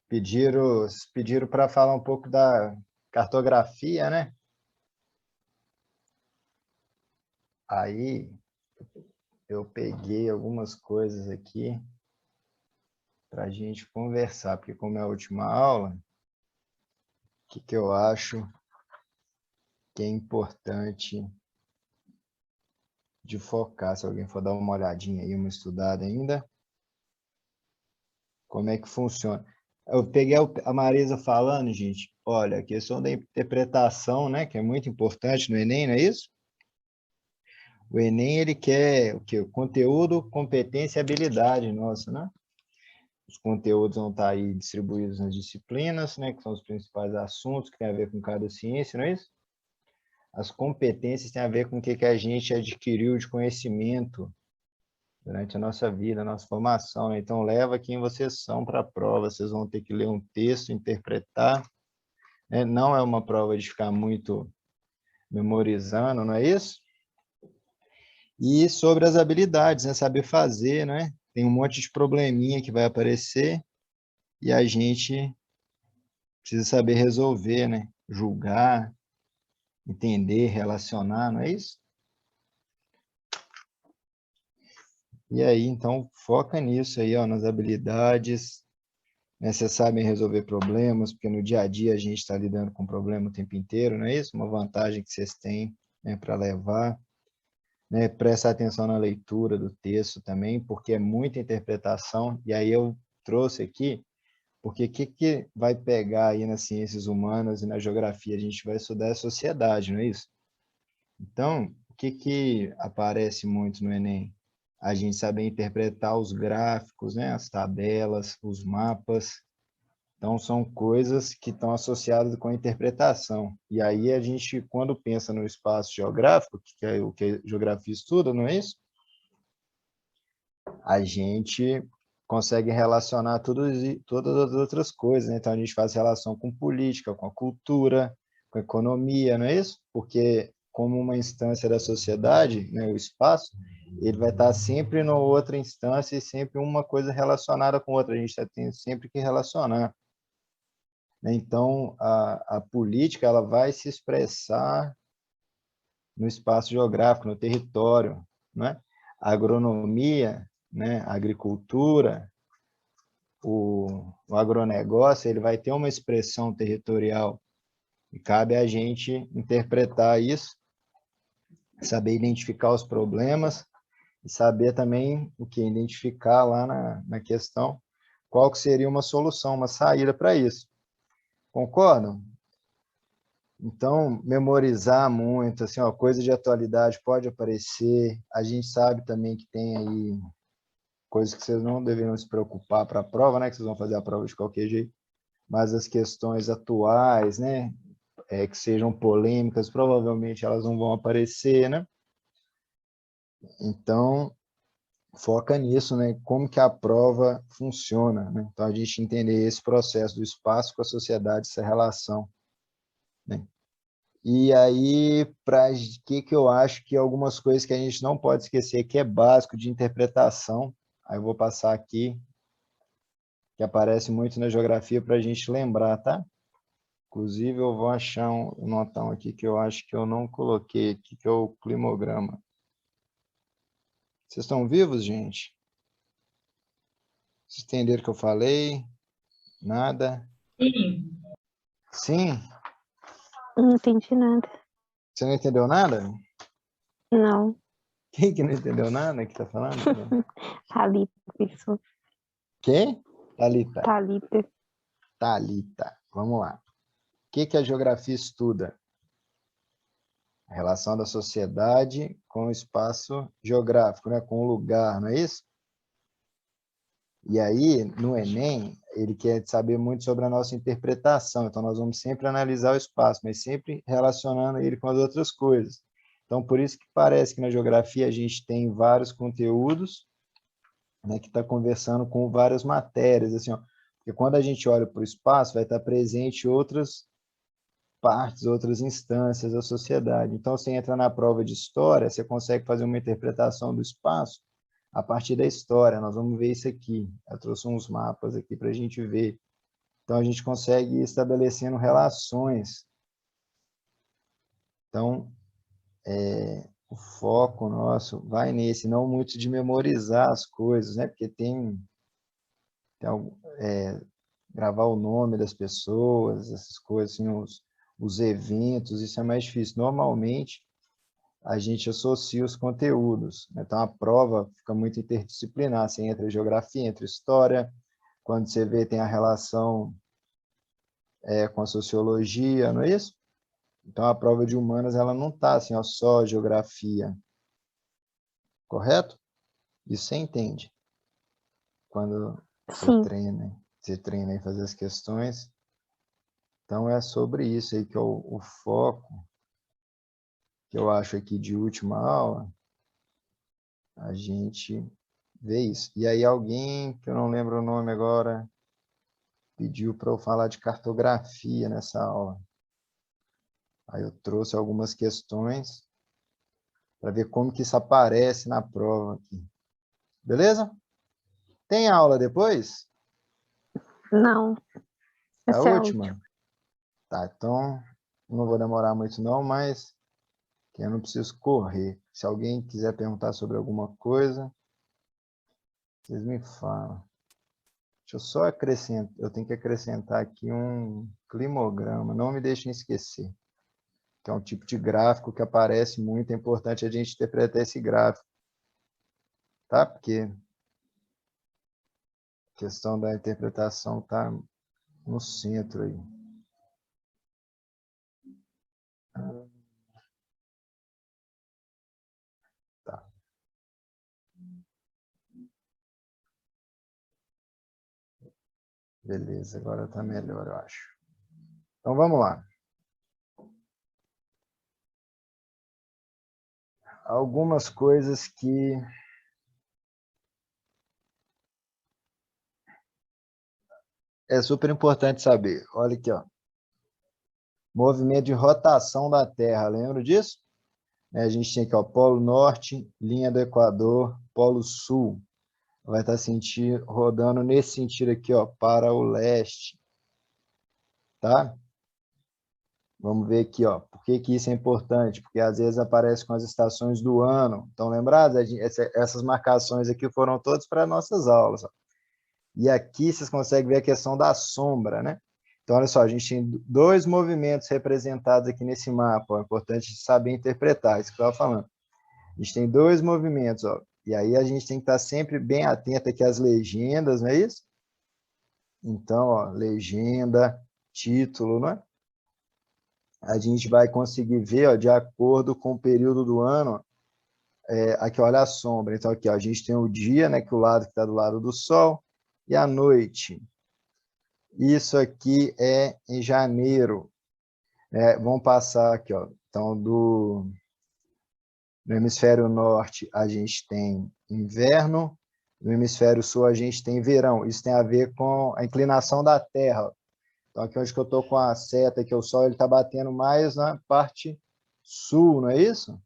Pediram para falar um pouco da cartografia, né? Aí eu peguei algumas coisas aqui para a gente conversar, porque como é a última aula, o que eu acho que é importante de focar, se alguém for dar uma olhadinha aí, uma estudada ainda, como é que funciona. Eu peguei a Marisa falando, gente, olha, a questão da interpretação, né, que é muito importante no Enem, não é isso? O Enem, ele quer o quê? Conteúdo, competência e habilidade nossa, né? Os conteúdos vão estar aí distribuídos nas disciplinas, né, que são os principais assuntos que tem a ver com cada ciência, não é isso? As competências têm a ver com o que a gente adquiriu de conhecimento durante a nossa vida, a nossa formação, né? Então, leva quem vocês são para a prova, vocês vão ter que ler um texto, interpretar, né? Não é uma prova de ficar muito memorizando, não é isso? E sobre as habilidades, né? Saber fazer, né? Tem um monte de probleminha que vai aparecer e a gente precisa saber resolver, né? Julgar, entender, relacionar, não é isso? E aí, então, foca nisso aí, ó, nas habilidades, né? Vocês sabem resolver problemas, porque no dia a dia a gente está lidando com problema o tempo inteiro, não é isso? Uma vantagem que vocês têm, né, para levar, né? Presta atenção na leitura do texto também, porque é muita interpretação, e aí eu trouxe aqui, porque o que vai pegar aí nas ciências humanas e na geografia? A gente vai estudar a sociedade, não é isso? Então, o que aparece muito no Enem? A gente saber interpretar os gráficos, né? As tabelas, os mapas. Então, são coisas que estão associadas com a interpretação. E aí, a gente, quando pensa no espaço geográfico, que é o que a geografia estuda, não é isso? A gente consegue relacionar todas as outras coisas, né? Então, a gente faz relação com política, com a cultura, com a economia, não é isso? Porque, como uma instância da sociedade, né, o espaço, ele vai estar sempre em outra instância e sempre uma coisa relacionada com outra. A gente tem sempre que relacionar. Então, a política ela vai se expressar no espaço geográfico, no território, né? A agronomia, né? A agricultura, o agronegócio, ele vai ter uma expressão territorial e cabe a gente interpretar isso, saber identificar os problemas e saber também o que identificar lá na questão, qual que seria uma solução, uma saída para isso. Concordam? Então, memorizar muito, assim, ó, coisa de atualidade pode aparecer. A gente sabe também que tem aí coisas que vocês não deveriam se preocupar para a prova, né? Que vocês vão fazer a prova de qualquer jeito. Mas as questões atuais, né? Que sejam polêmicas, provavelmente elas não vão aparecer, né? Então, foca nisso, né? Como que a prova funciona, né? Então, a gente entender esse processo do espaço com a sociedade, essa relação, né? E aí, para que eu acho que algumas coisas que a gente não pode esquecer, que é básico de interpretação, aí eu vou passar aqui, que aparece muito na geografia para a gente lembrar, tá? Inclusive, eu vou achar um notão aqui que eu acho que eu não coloquei aqui, que é o climograma. Vocês estão vivos, gente? Vocês entenderam o que eu falei? Nada? Sim. Sim? Não entendi nada. Você não entendeu nada? Não. Quem que não entendeu nada que está falando? Thalita, professor. Quem? Thalita. Thalita. Thalita. Vamos lá. O que a geografia estuda? A relação da sociedade com o espaço geográfico, né? Com o lugar, não é isso? E aí, no Enem, ele quer saber muito sobre a nossa interpretação. Então, nós vamos sempre analisar o espaço, mas sempre relacionando ele com as outras coisas. Então, por isso que parece que na geografia a gente tem vários conteúdos, né, que está conversando com várias matérias, assim, ó. Porque quando a gente olha para o espaço, vai estar presente outras partes, outras instâncias da sociedade. Então, você entra na prova de história, você consegue fazer uma interpretação do espaço a partir da história. Nós vamos ver isso aqui. Eu trouxe uns mapas aqui para a gente ver. Então, a gente consegue ir estabelecendo relações. Então, o foco nosso vai nesse, não muito de memorizar as coisas, né? Porque gravar o nome das pessoas, essas coisas, assim, os eventos, isso é mais difícil. Normalmente, a gente associa os conteúdos, né? Então, a prova fica muito interdisciplinar, você entra em geografia, entra em história, quando você vê, tem a relação com a sociologia, não é isso? Então, a prova de humanas, ela não está assim, ó, só geografia, correto? Isso você entende. Quando Sim, você treina em fazer as questões. Então, é sobre isso aí que é o foco, que eu acho aqui de última aula, a gente vê isso. E aí alguém, que eu não lembro o nome agora, pediu para eu falar de cartografia nessa aula. Aí eu trouxe algumas questões para ver como que isso aparece na prova aqui. Beleza? Tem aula depois? não. A Essa é a última. última? Tá, então não vou demorar muito não, mas que eu não preciso correr. Se alguém quiser perguntar sobre alguma coisa, vocês me falam. Deixa eu só acrescentar, eu tenho que acrescentar aqui um climograma, não me deixem esquecer, que é um tipo de gráfico que aparece muito, é importante a gente interpretar esse gráfico, tá? Porque a questão da interpretação está no centro aí. Tá. Beleza, agora está melhor, eu acho. Então, vamos lá. Algumas coisas que é super importante saber. Olha aqui, ó. Movimento de rotação da Terra, lembra disso? A gente tem aqui, ó, Polo Norte, linha do Equador, Polo Sul. Vai estar rodando nesse sentido aqui, ó, para o leste. Tá? Vamos ver aqui, ó, por que que isso é importante? Porque às vezes aparece com as estações do ano. Estão lembrados? Essas marcações aqui foram todas para nossas aulas. Ó. E aqui vocês conseguem ver a questão da sombra, né? Então, olha só, a gente tem dois movimentos representados aqui nesse mapa. Ó, é importante saber interpretar, isso que eu estava falando. A gente tem dois movimentos, ó. E aí a gente tem que estar sempre bem atento aqui às legendas, não é isso? Então, ó, legenda, título, não é? A gente vai conseguir ver, ó, de acordo com o período do ano, aqui, olha a sombra. Então, aqui, ó, a gente tem o dia, né, que o lado que está do lado do sol, e a noite. Isso aqui é em janeiro. Vamos passar aqui, ó. Então, no hemisfério norte, a gente tem inverno, no hemisfério sul, a gente tem verão. Isso tem a ver com a inclinação da Terra. Então, aqui onde que eu estou com a seta, que o Sol está batendo mais na parte sul, não é isso?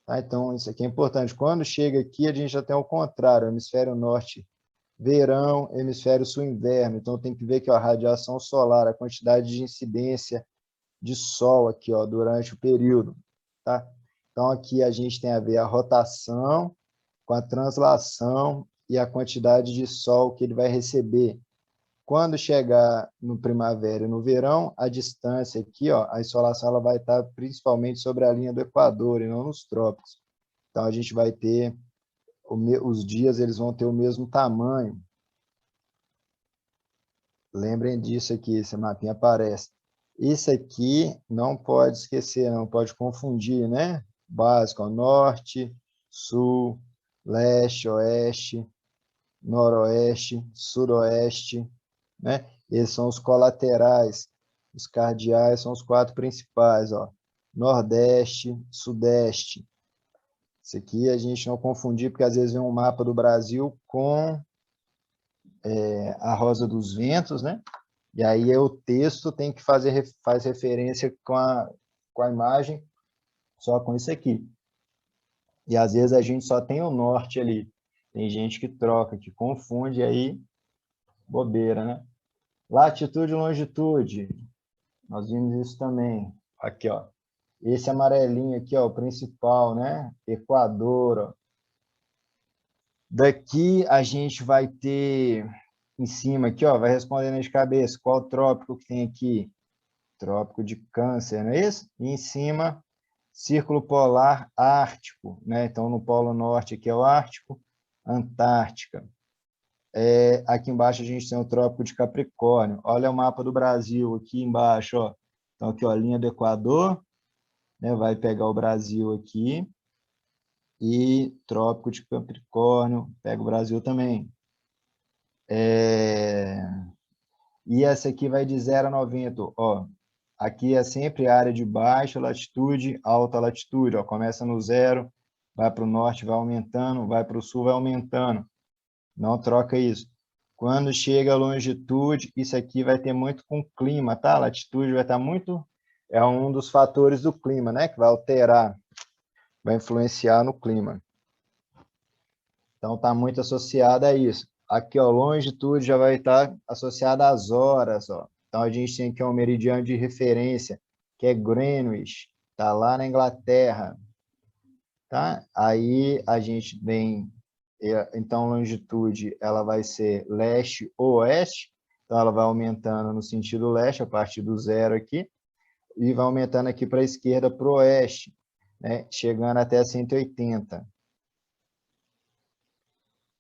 Tá? Então, isso aqui é importante. Quando chega aqui, a gente já tem o contrário, hemisfério norte, verão, hemisfério sul, inverno. Então, tem que ver que ó, a radiação solar, a quantidade de incidência de Sol aqui, ó, durante o período. Tá? Então, aqui a gente tem a ver a rotação com a translação e a quantidade de Sol que ele vai receber. Quando chegar no primavera e no verão, a distância aqui, ó, a insolação ela vai estar principalmente sobre a linha do Equador e não nos trópicos. Então, a gente vai ter, os dias eles vão ter o mesmo tamanho. Lembrem disso aqui, esse mapinha aparece. Isso aqui não pode esquecer, não pode confundir, né? Básico, ó, norte, sul, leste, oeste, noroeste, sudoeste, né? Esses são os colaterais. Os cardeais são os quatro principais, ó. Nordeste, Sudeste. Isso aqui a gente não confundir, porque às vezes vem um mapa do Brasil com a Rosa dos Ventos, né? E aí o texto tem que faz referência com a imagem, só com isso aqui. E às vezes a gente só tem o norte ali. Tem gente que troca, que confunde, aí bobeira, né? Latitude e longitude. Nós vimos isso também. Aqui, ó. Esse amarelinho aqui, ó, o principal, né? Equador, ó. Daqui a gente vai ter em cima aqui, ó, vai respondendo de cabeça. Qual trópico que tem aqui? Trópico de Câncer, não é isso? E em cima, Círculo Polar Ártico, né? Então, no Polo Norte aqui é o Ártico, Antártica. Aqui embaixo a gente tem o Trópico de Capricórnio. Olha o mapa do Brasil aqui embaixo, ó. Então, aqui, ó, a linha do Equador, né? Vai pegar o Brasil aqui. E Trópico de Capricórnio, pega o Brasil também. E essa aqui vai de 0 a 90, ó. Aqui é sempre área de baixa latitude, alta latitude, ó. Começa no 0, vai para o norte, vai aumentando, vai para o sul, vai aumentando. Não troca isso. Quando chega a longitude, isso aqui vai ter muito com o clima, tá? Latitude vai estar muito... É um dos fatores do clima, né? Que vai alterar, vai influenciar no clima. Então, está muito associada a isso. Aqui, ó, longitude já vai estar associada às horas, ó. Então, a gente tem aqui um meridiano de referência, que é Greenwich, está lá na Inglaterra, tá? Aí, a gente tem, então, longitude, ela vai ser leste ou oeste, então, ela vai aumentando no sentido leste, a partir do 0 aqui, e vai aumentando aqui para a esquerda, para o oeste, né? Chegando até 180.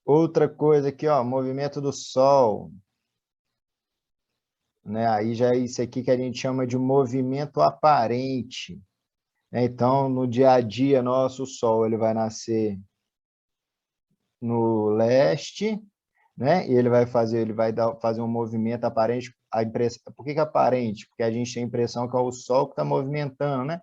Outra coisa aqui, ó, movimento do Sol, né? Aí já é isso aqui que a gente chama de movimento aparente, né? Então, no dia a dia nosso, o Sol ele vai nascer no leste, né? E ele vai fazer um movimento aparente. Por que aparente? Porque a gente tem a impressão que é o Sol que está movimentando, né?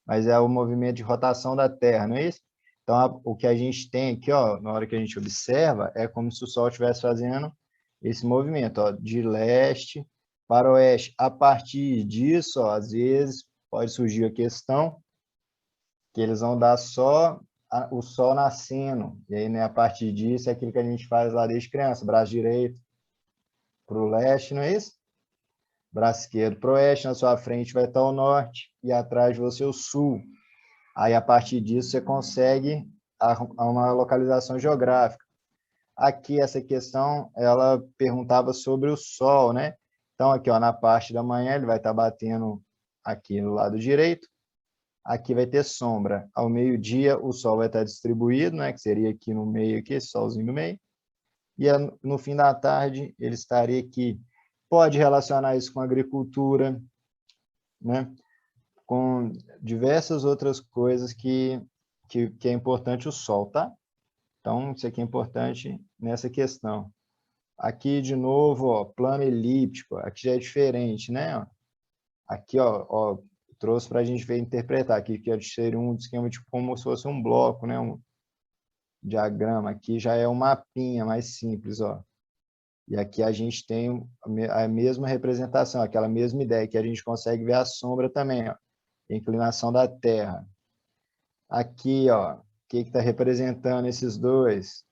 Mas é o movimento de rotação da Terra, não é isso? Então, o que a gente tem aqui, ó, na hora que a gente observa, é como se o Sol estivesse fazendo esse movimento, ó, de leste para oeste. A partir disso, ó, às vezes, pode surgir a questão que eles vão dar só o Sol nascendo. E aí, né, a partir disso, é aquilo que a gente faz lá desde criança, braço direito para o leste, não é isso? Braço esquerdo para o oeste, na sua frente vai estar o norte e atrás de você o sul. Aí, a partir disso, você consegue uma localização geográfica. Aqui, essa questão, ela perguntava sobre o Sol, né? Então, aqui, ó, na parte da manhã, ele vai estar batendo aqui no lado direito. Aqui vai ter sombra. Ao meio-dia, o Sol vai estar distribuído, né? Que seria aqui no meio, aqui, esse solzinho no meio. E no fim da tarde, ele estaria aqui. Pode relacionar isso com agricultura, né? Com diversas outras coisas que é importante o Sol, tá? Então, isso aqui é importante nessa questão. Aqui, de novo, ó, plano elíptico. Aqui já é diferente, né? Aqui, ó, trouxe para a gente ver interpretar. Aqui que seria um esquema tipo como se fosse um bloco, né? Um diagrama. Aqui já é um mapinha mais simples, ó. E aqui a gente tem a mesma representação, aquela mesma ideia, que a gente consegue ver a sombra também, ó. Inclinação da Terra. Aqui, ó, o que está representando esses dois?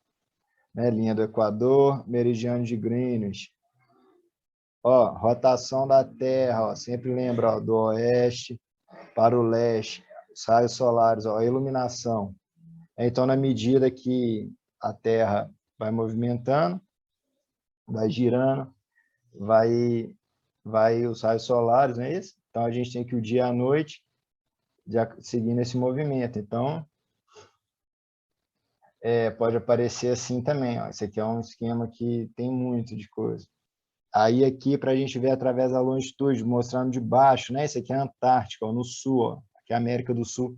Né? Linha do Equador, meridiano de Greenwich. Ó, rotação da Terra, ó, sempre lembra, ó, do oeste para o leste, raios solares, ó, iluminação. Então, na medida que a Terra vai movimentando, vai girando, vai os raios solares, não é isso? Então, a gente tem que o dia e a noite seguindo esse movimento. Então, pode aparecer assim também. Ó. Esse aqui é um esquema que tem muito de coisa. Aí aqui, para a gente ver através da longitude, mostrando de baixo, né? Esse aqui é a Antártica, ó, no sul, ó. Aqui é a América do Sul.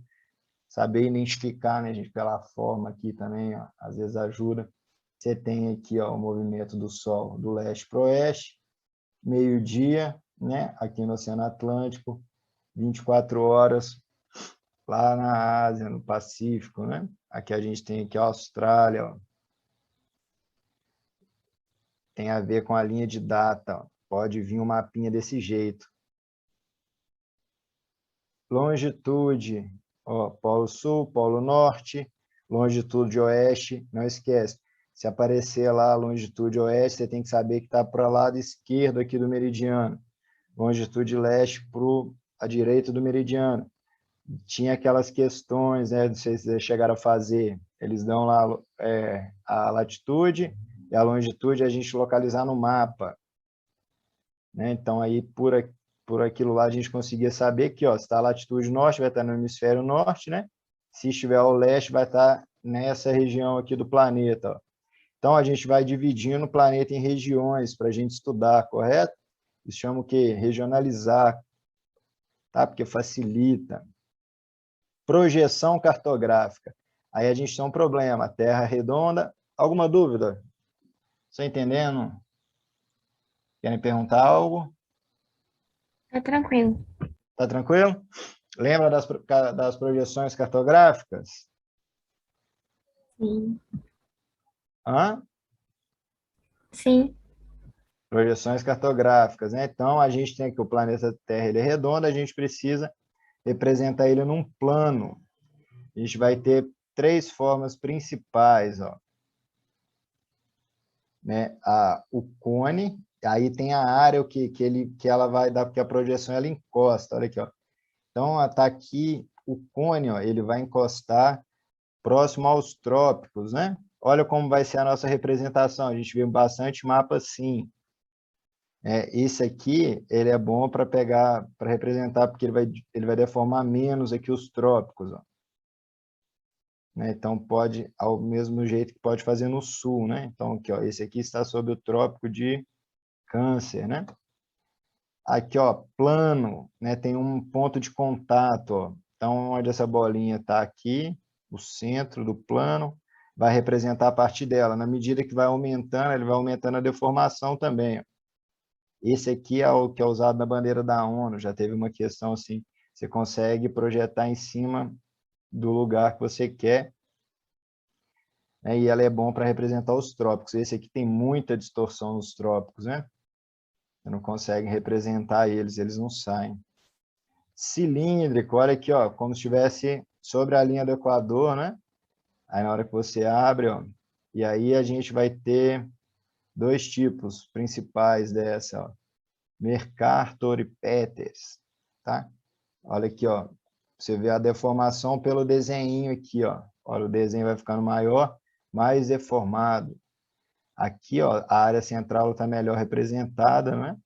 Saber identificar, né, gente, pela forma aqui também, ó, às vezes ajuda. Você tem aqui, ó, o movimento do Sol do leste para o oeste, meio-dia, né? Aqui no Oceano Atlântico, 24 horas lá na Ásia, no Pacífico, né? Aqui a gente tem aqui a Austrália, ó. Tem a ver com a linha de data, ó. Pode vir um mapinha desse jeito. Longitude, ó, Polo Sul, Polo Norte, longitude oeste, não esquece. Se aparecer lá a longitude oeste, você tem que saber que está para o lado esquerdo aqui do meridiano. Longitude leste para a direita do meridiano. Tinha aquelas questões, né? Não sei se vocês chegaram a fazer. Eles dão lá a latitude e a longitude a gente localizar no mapa. Né? Então, aí, por aquilo lá, a gente conseguia saber que, ó, se está a latitude norte, vai estar no hemisfério norte, né? Se estiver ao leste, vai estar nessa região aqui do planeta. Ó. Então, a gente vai dividindo o planeta em regiões para a gente estudar, correto? Isso chama o quê? Regionalizar, tá? Porque facilita. Projeção cartográfica. Aí a gente tem um problema, Terra redonda. Alguma dúvida? Estou entendendo? Querem perguntar algo? Tá tranquilo. Tá tranquilo? Lembra das projeções cartográficas? Sim. Hã? Sim. Projeções cartográficas, né? Então, a gente tem que o planeta Terra ele é redondo, a gente precisa representar ele num plano. A gente vai ter três formas principais, ó. Né? O cone, aí tem a área que ela vai dar, porque a projeção ela encosta, olha aqui, ó. Então, está aqui o cone, ó, ele vai encostar próximo aos trópicos, né? Olha como vai ser a nossa representação. A gente vê bastante mapa assim. Esse aqui, ele é bom para pegar, para representar, porque ele vai deformar menos aqui os trópicos, ó. Né? Então, pode, ao mesmo jeito que pode fazer no sul, né? Então, aqui, ó, esse aqui está sob o trópico de Câncer, né? Aqui, ó, plano, né? Tem um ponto de contato, ó. Então, onde essa bolinha está aqui, o centro do plano, vai representar a partir dela. Na medida que vai aumentando, ele vai aumentando a deformação também, ó. Esse aqui é o que é usado na bandeira da ONU. Já teve uma questão assim, você consegue projetar em cima do lugar que você quer, né? E ela é bom para representar os trópicos. Esse aqui tem muita distorção nos trópicos, né? Você não consegue representar eles, eles não saem. Cilíndrico, olha aqui, ó, como se estivesse sobre a linha do Equador, né? Aí na hora que você abre, ó, e aí a gente vai ter dois tipos principais dessa, ó. Mercator e Peters, tá? Olha aqui, ó. Você vê a deformação pelo desenho aqui, ó. Olha, o desenho vai ficando maior, mais deformado. Aqui, ó, a área central está melhor representada, né?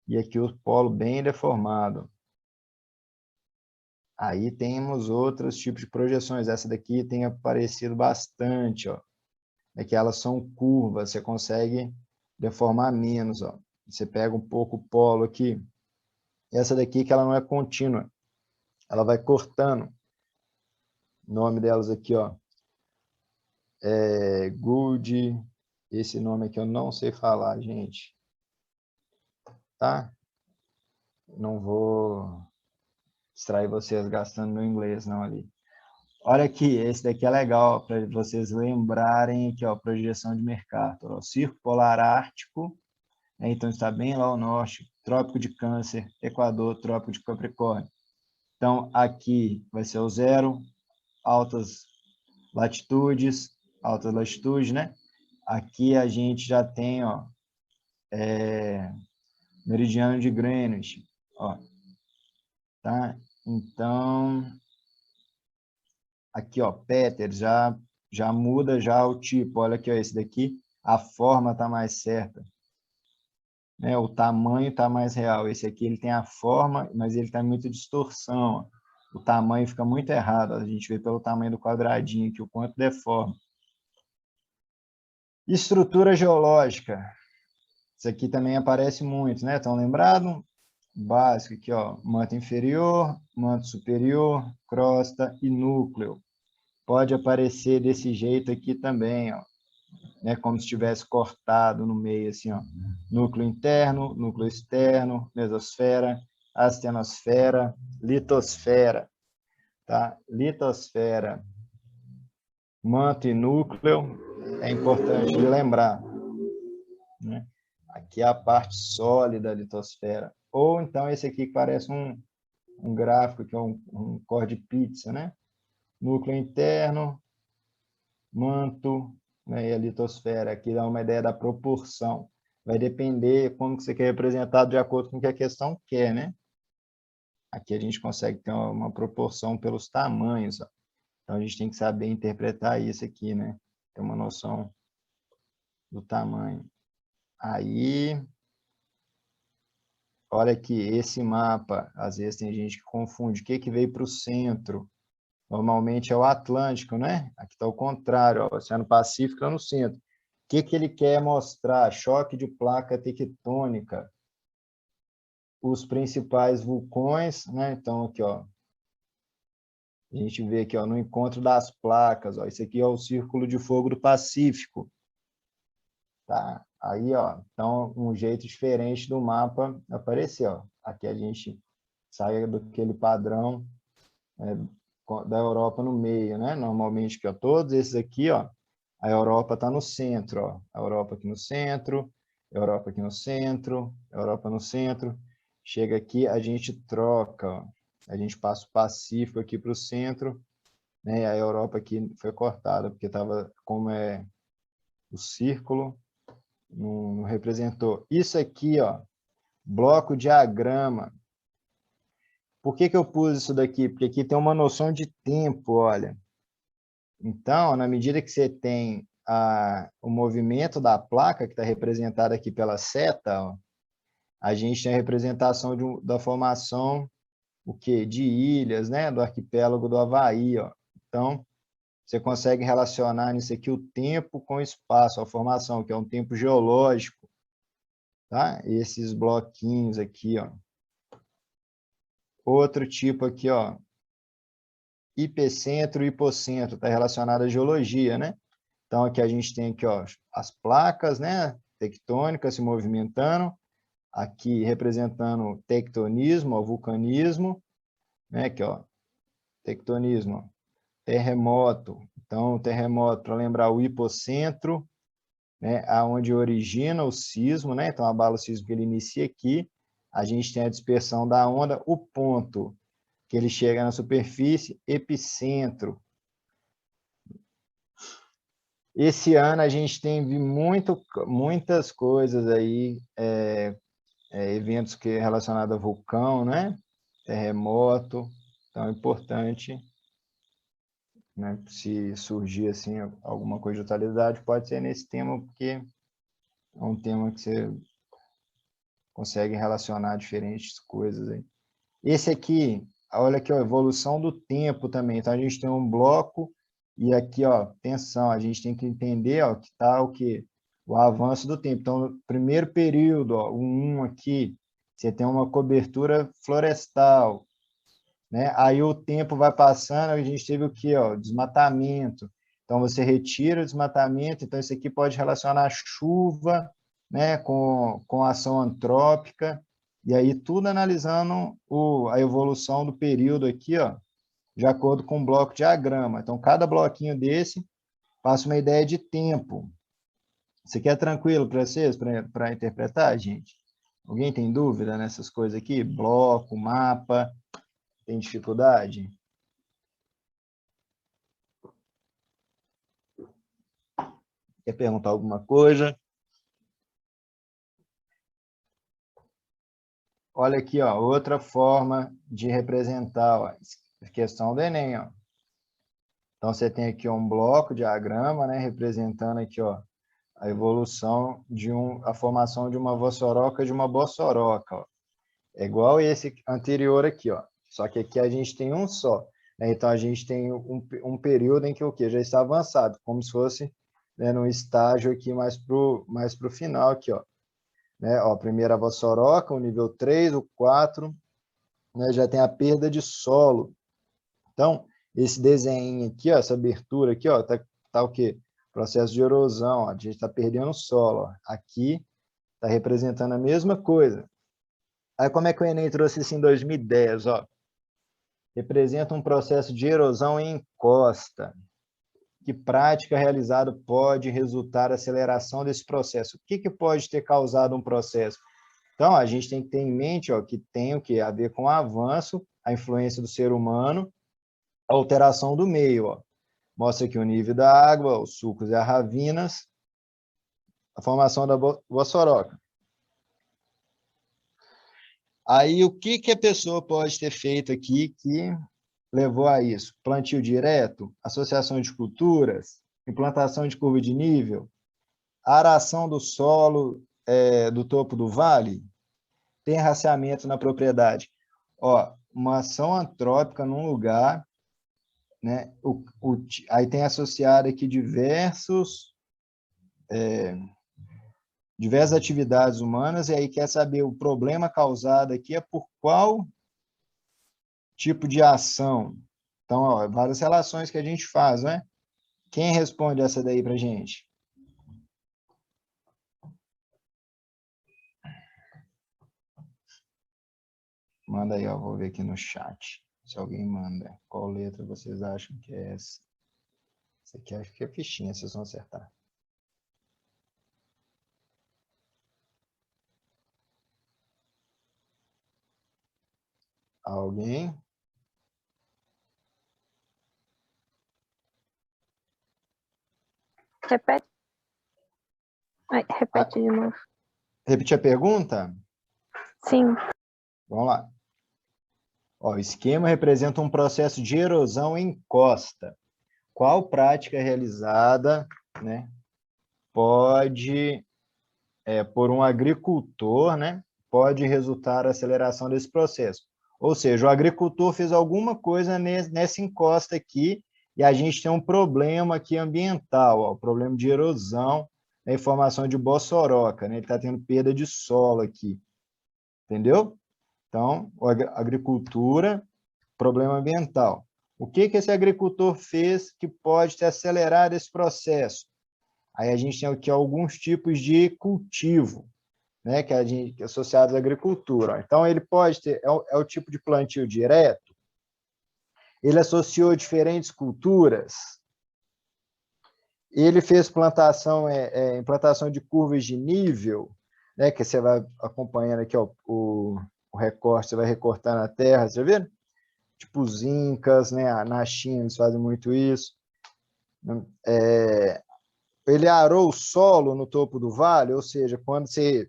E aqui o polo bem deformado. Aí temos outros tipos de projeções. Essa daqui tem aparecido bastante, ó. É que elas são curvas, você consegue deformar menos, ó. Você pega um pouco o polo aqui. Essa daqui que ela não é contínua. Ela vai cortando. O nome delas aqui, ó. Good. Esse nome aqui eu não sei falar, gente. Tá? Não vou distrair vocês gastando meu inglês, não, ali. Olha aqui, esse daqui é legal para vocês lembrarem aqui, ó, projeção de Mercator. Ó, Círculo Polar Ártico, né, então está bem lá ao norte, Trópico de Câncer, Equador, Trópico de Capricórnio. Então, aqui vai ser o zero, altas latitudes, né? Aqui a gente já tem, ó, meridiano de Greenwich, ó, tá? Então, aqui, ó, Peter, já muda já o tipo. Olha aqui, ó, esse daqui, a forma está mais certa. Né? O tamanho está mais real. Esse aqui ele tem a forma, mas ele está muito distorção. Ó. O tamanho fica muito errado. A gente vê pelo tamanho do quadradinho aqui, o quanto deforma. Estrutura geológica. Isso aqui também aparece muito, né? Estão lembrados? Básico aqui, ó, manto inferior, manto superior, crosta e núcleo. Pode aparecer desse jeito aqui também, ó, né, como se tivesse cortado no meio, assim, ó. Núcleo interno, núcleo externo, mesosfera, astenosfera, litosfera, tá? Litosfera, manto e núcleo, é importante de lembrar, né? Aqui é a parte sólida da litosfera. Ou então esse aqui que parece um gráfico, que é um cor de pizza, né? Núcleo interno, manto, né, e a litosfera. Aqui dá uma ideia da proporção. Vai depender como que você quer representar de acordo com o que a questão quer, né? Aqui a gente consegue ter uma proporção pelos tamanhos, ó. Então, a gente tem que saber interpretar isso aqui, né? Ter uma noção do tamanho. Aí, olha aqui, esse mapa, às vezes tem gente que confunde. O que que veio para o centro? Normalmente é o Atlântico, né? Aqui está o contrário, ó, o Oceano Pacífico está no centro. O que que ele quer mostrar? Choque de placa tectônica. Os principais vulcões, né? Então, aqui, ó, a gente vê aqui, ó, no encontro das placas, ó, isso aqui é o Círculo de Fogo do Pacífico, tá? Aí, ó, então, um jeito diferente do mapa apareceu, ó. Aqui a gente sai daquele padrão da Europa no meio, né? Normalmente, que ó, todos esses aqui, ó, a Europa está no centro, ó. A Europa aqui no centro, Europa aqui no centro, Europa no centro. Chega aqui, a gente troca, ó. A gente passa o Pacífico aqui para o centro, né? A Europa aqui foi cortada, porque estava, como é o círculo, não representou. Isso aqui, ó, bloco diagrama. Por que que eu pus isso daqui? Porque aqui tem uma noção de tempo, olha. Então, na medida que você tem o movimento da placa, que está representado aqui pela seta, ó, a gente tem a representação da formação o quê? De ilhas, né? Do arquipélago do Havaí, ó. Então, você consegue relacionar nisso aqui o tempo com o espaço, a formação, que é um tempo geológico, tá? Esses bloquinhos aqui, ó. Outro tipo aqui, ó, hipocentro e hipocentro, está relacionado à geologia, né? Então, aqui a gente tem aqui, ó, as placas, né, tectônicas se movimentando, aqui representando tectonismo, ó, vulcanismo, né, aqui, ó, tectonismo, ó, terremoto. Então, terremoto, para lembrar o hipocentro, né, aonde origina o sismo, né? Então, a abalo sísmica ele inicia aqui, a gente tem a dispersão da onda, o ponto que ele chega na superfície, epicentro. Esse ano a gente tem muitas coisas aí, eventos que é relacionado a vulcão, né? Terremoto, então é importante, né? Se surgir assim alguma coisa de atualidade, pode ser nesse tema, porque é um tema que você consegue relacionar diferentes coisas aí. Esse aqui, olha aqui, ó, evolução do tempo também. Então, a gente tem um bloco e aqui, ó, tensão. A gente tem que entender, ó, que tá o quê? O avanço do tempo. Então, no primeiro período, ó, o 1 aqui, você tem uma cobertura florestal, né? Aí o tempo vai passando, a gente teve o quê, ó? Desmatamento. Então, você retira o desmatamento. Então, isso aqui pode relacionar a chuva, né, com a ação antrópica. E aí, tudo analisando a evolução do período aqui, ó, de acordo com o bloco diagrama. Então, cada bloquinho desse passa uma ideia de tempo. Isso aqui é tranquilo para vocês, para interpretar, gente? Alguém tem dúvida nessas coisas aqui? Bloco, mapa, tem dificuldade? Quer perguntar alguma coisa? Olha aqui, ó, outra forma de representar, ó, a questão do Enem, ó. Então, você tem aqui um bloco, diagrama, né, representando aqui, ó, a evolução a formação de uma vossoroca de uma bossoroca, ó. É igual esse anterior aqui, ó. Só que aqui a gente tem um só, né? Então, a gente tem um período em que o quê? Já está avançado, como se fosse, né, num estágio aqui mais pro final aqui, ó. Né? Ó, primeiro a vossoroca, o nível 3, o 4, né, já tem a perda de solo. Então, esse desenho aqui, ó, essa abertura aqui, ó, tá o quê? Processo de erosão, ó, a gente está perdendo solo. Ó. Aqui está representando a mesma coisa. Aí, como é que o Enem trouxe isso em 2010? Ó? Representa um processo de erosão em encosta. Que prática realizada pode resultar aceleração desse processo? O que pode ter causado um processo? Então, a gente tem que ter em mente, ó, que tem o que a ver com o avanço, a influência do ser humano, a alteração do meio. Ó. Mostra aqui o nível da água, os sulcos e as ravinas, a formação da Bossoroca. Aí, o que a pessoa pode ter feito aqui que levou a isso? Plantio direto, associação de culturas, implantação de curva de nível, aração do solo do topo do vale, terraceamento na propriedade. Ó, uma ação antrópica num lugar, né? Aí tem associado aqui diversas atividades humanas, e aí quer saber o problema causado aqui é por qual tipo de ação. Então, ó, várias relações que a gente faz, né? Quem responde essa daí para a gente? Manda aí, ó, vou ver aqui no chat, se alguém manda. Qual letra vocês acham que é essa? Essa aqui acho que é fichinha, vocês vão acertar. Alguém? Repete. Repete de novo. Repetir a pergunta? Sim. Vamos lá. Ó, o esquema representa um processo de erosão em costa. Qual prática realizada, né, pode, por um agricultor, né, pode resultar a aceleração desse processo? Ou seja, o agricultor fez alguma coisa nessa encosta aqui e a gente tem um problema aqui ambiental, ó, o problema de erosão, né, em formação de bossoroca, né, ele está tendo perda de solo aqui, entendeu? Então, agricultura, problema ambiental. O que esse agricultor fez que pode ter acelerado esse processo? Aí a gente tem aqui alguns tipos de cultivo, né, que associados à agricultura. Então, ele pode ter, é o tipo de plantio direto, ele associou diferentes culturas, ele fez implantação de curvas de nível, né, que você vai acompanhando aqui, ó, o recorte, você vai recortando a terra, você vê? Tipo os incas, né, na China eles fazem muito isso. Ele arou o solo no topo do vale, ou seja, quando você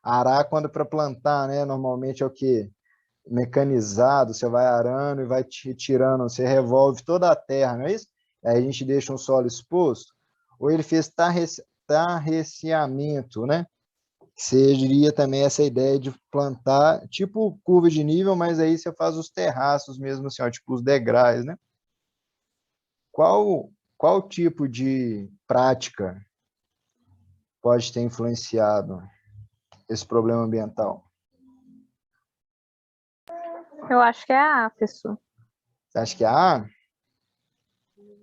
arar, quando para plantar, né, normalmente é o que? Mecanizado, você vai arando e vai tirando, você revolve toda a terra, não é isso? Aí a gente deixa um solo exposto. Ou ele fez tarreciamento, né? Seria também essa ideia de plantar, tipo curva de nível, mas aí você faz os terraços mesmo, assim, ó, tipo os degraus, né? Qual tipo de prática pode ter influenciado esse problema ambiental? Eu acho que é a pessoa. Você acha que é A?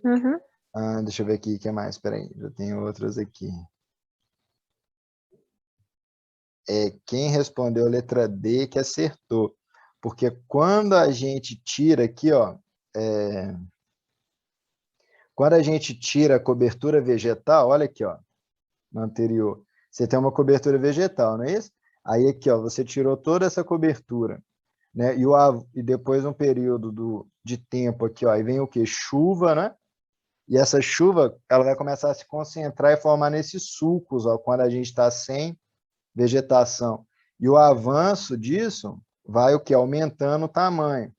Uhum. Deixa eu ver aqui, o que mais? Espera aí, já tenho outras aqui. Quem respondeu a letra D que acertou. Porque quando a gente tira aqui, ó, quando a gente tira a cobertura vegetal, olha aqui, ó, no anterior, você tem uma cobertura vegetal, não é isso? Aí aqui, ó, você tirou toda essa cobertura, né? E depois um período de tempo aqui, ó, aí vem o quê? Chuva, né? E essa chuva, ela vai começar a se concentrar e formar nesses sulcos, ó, quando a gente está sem vegetação. E o avanço disso vai o quê? Aumentando o tamanho.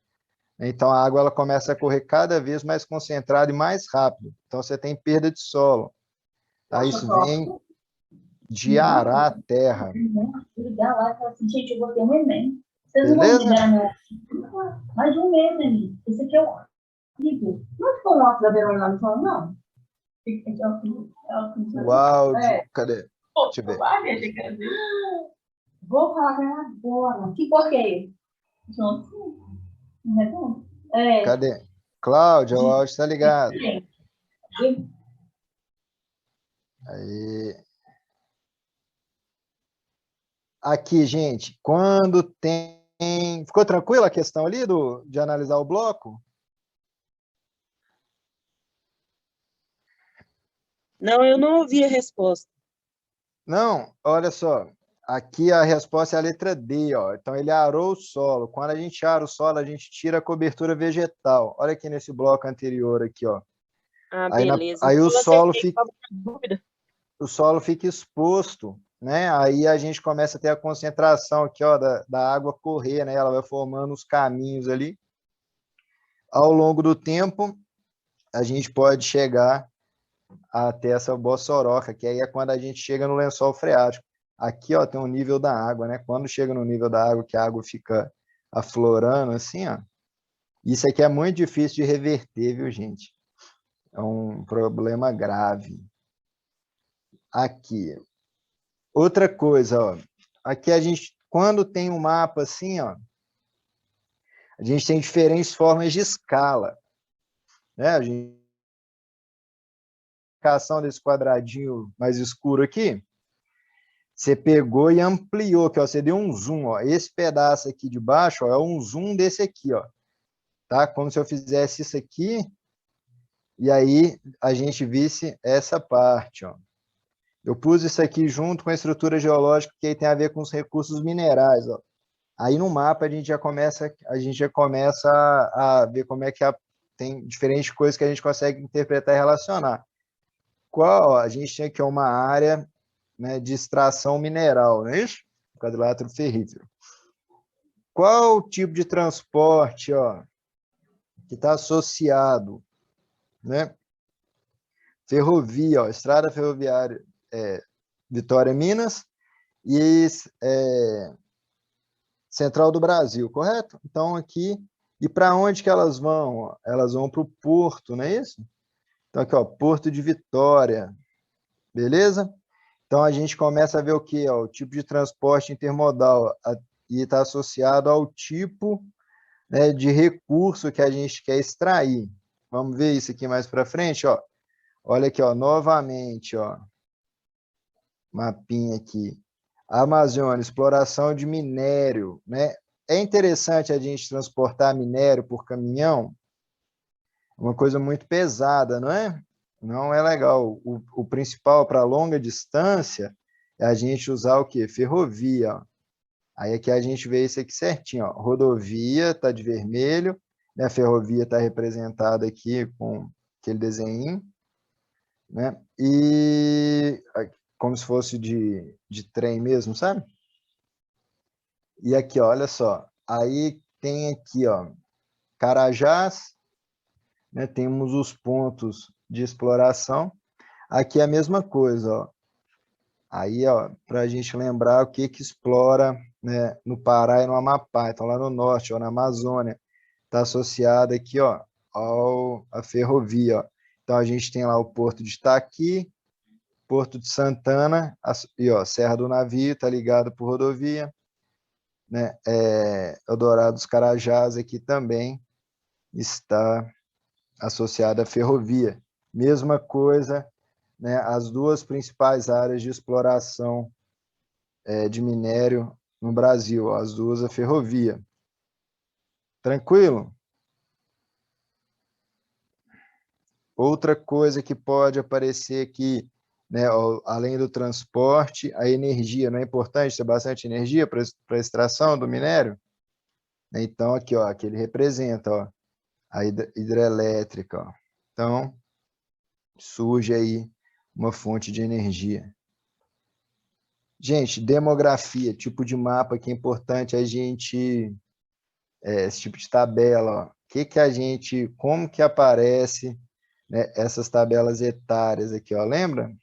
Então, a água ela começa a correr cada vez mais concentrada e mais rápido. Então, você tem perda de solo. Tá? Isso vem de arar a terra. Ligar lá e falar assim, gente, eu vou ter um Enem. Vocês não vão Beleza? liberar meu... Mais de um mês, Enem. Esse aqui é horrível. Não ficou um óculos da Verônica lá no salão, não? O áudio, cadê? Deixa eu ver. Vou falar com ela agora. Que cor que é ele? Junto. Não responde? Cadê? Cláudia, o áudio está ligado. Aí. Aqui, gente, quando tem... Ficou tranquila a questão ali de analisar o bloco? Não, eu não ouvi a resposta. Não, olha só. Aqui a resposta é a letra D, ó. Então, ele arou o solo. Quando a gente ara o solo, a gente tira a cobertura vegetal. Olha aqui nesse bloco anterior aqui, ó. Ah, Aí, beleza. aí Então, o eu solo acertei, fica, tava com dúvida. o solo fica exposto, né? Aí a gente começa a ter a concentração aqui, ó, da água correr, né? Ela vai formando os caminhos ali. Ao longo do tempo, a gente pode chegar até essa bossoroca, que aí é quando a gente chega no lençol freático. Aqui, ó, tem um nível da água, né? Quando chega no nível da água, que a água fica aflorando, assim, ó. Isso aqui é muito difícil de reverter, viu, gente? É um problema grave. Aqui. Outra coisa, ó. Aqui a gente, quando tem um mapa assim, ó, a gente tem diferentes formas de escala, né? A gente a desse quadradinho mais escuro aqui, você pegou e ampliou, que ó, você deu um zoom, ó. Esse pedaço aqui de baixo, ó, é um zoom desse aqui, ó. Tá? Como se eu fizesse isso aqui e aí a gente visse essa parte, ó. Eu pus isso aqui junto com a estrutura geológica, que aí tem a ver com os recursos minerais, ó. Aí no mapa a gente já começa a ver como é que tem diferentes coisas que a gente consegue interpretar e relacionar. Qual? Ó, a gente tem aqui uma área, né, de extração mineral, não é isso? Quadrilátero ferrífero. Qual o tipo de transporte, ó, que está associado, né? Ferrovia, ó, estrada ferroviária, Vitória, Minas, e Central do Brasil, correto? Então, aqui, e para onde que elas vão? Elas vão para o porto, não é isso? Então, aqui, ó, Porto de Vitória, beleza? Então, a gente começa a ver o quê? Ó, o tipo de transporte intermodal e está associado ao tipo, né, de recurso que a gente quer extrair. Vamos ver isso aqui mais para frente, ó. Olha aqui, ó, novamente, ó, mapinha aqui. Amazônia, exploração de minério, né? É interessante a gente transportar minério por caminhão, uma coisa muito pesada, não é? Não é legal. O principal para longa distância é a gente usar o quê? Ferrovia. Ó. Aí aqui a gente vê isso aqui certinho. Ó. Rodovia está de vermelho, né? A ferrovia está representada aqui com aquele desenho, né? E como se fosse de trem mesmo, sabe? E aqui, ó, olha só. Aí tem aqui, ó, Carajás, né? Temos os pontos de exploração. Aqui é a mesma coisa, ó. Aí, ó, para a gente lembrar o que que explora, né, no Pará e no Amapá. Então, lá no norte, ó, na Amazônia, está associado aqui, ó, à ferrovia, ó. Então, a gente tem lá o Porto de Itaqui, Porto de Santana, e, ó, Serra do Navio, está ligado por rodovia, né? Eldorado dos Carajás aqui também está associada à ferrovia. Mesma coisa, né? As duas principais áreas de exploração de minério no Brasil, as duas a ferrovia. Tranquilo? Outra coisa que pode aparecer aqui, né, além do transporte, a energia. Não é importante ter bastante energia para a extração do minério? Então, aqui, ó, aqui ele representa, ó, a hidrelétrica. Ó. Então, surge aí uma fonte de energia. Gente, demografia, tipo de mapa que é importante a gente, esse tipo de tabela, ó. Como que aparece, né, essas tabelas etárias aqui, ó, lembra?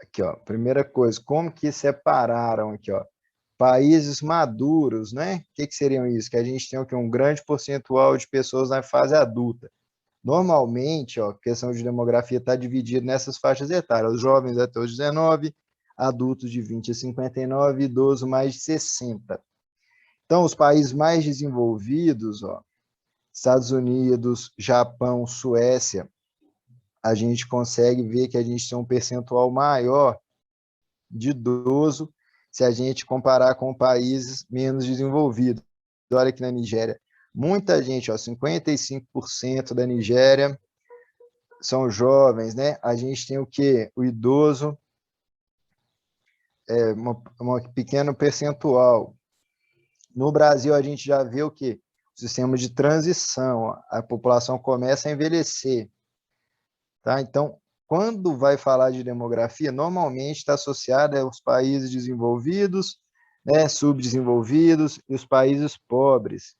Aqui, ó, primeira coisa, como que separaram aqui, ó, países maduros, né? O que seriam isso? Que a gente tem aqui um grande percentual de pessoas na fase adulta. Normalmente, ó, a questão de demografia está dividida nessas faixas etárias, os jovens até os 19, adultos de 20 a 59, idosos mais de 60. Então, os países mais desenvolvidos, ó, Estados Unidos, Japão, Suécia, a gente consegue ver que a gente tem um percentual maior de idoso se a gente comparar com países menos desenvolvidos. Olha aqui na Nigéria, muita gente, ó, 55% da Nigéria são jovens, né? A gente tem o quê? O idoso, uma pequeno percentual. No Brasil, a gente já vê o quê? O sistema de transição, ó. A população começa a envelhecer. Tá? Então, quando vai falar de demografia, normalmente está associada aos países desenvolvidos, né, subdesenvolvidos e os países pobres.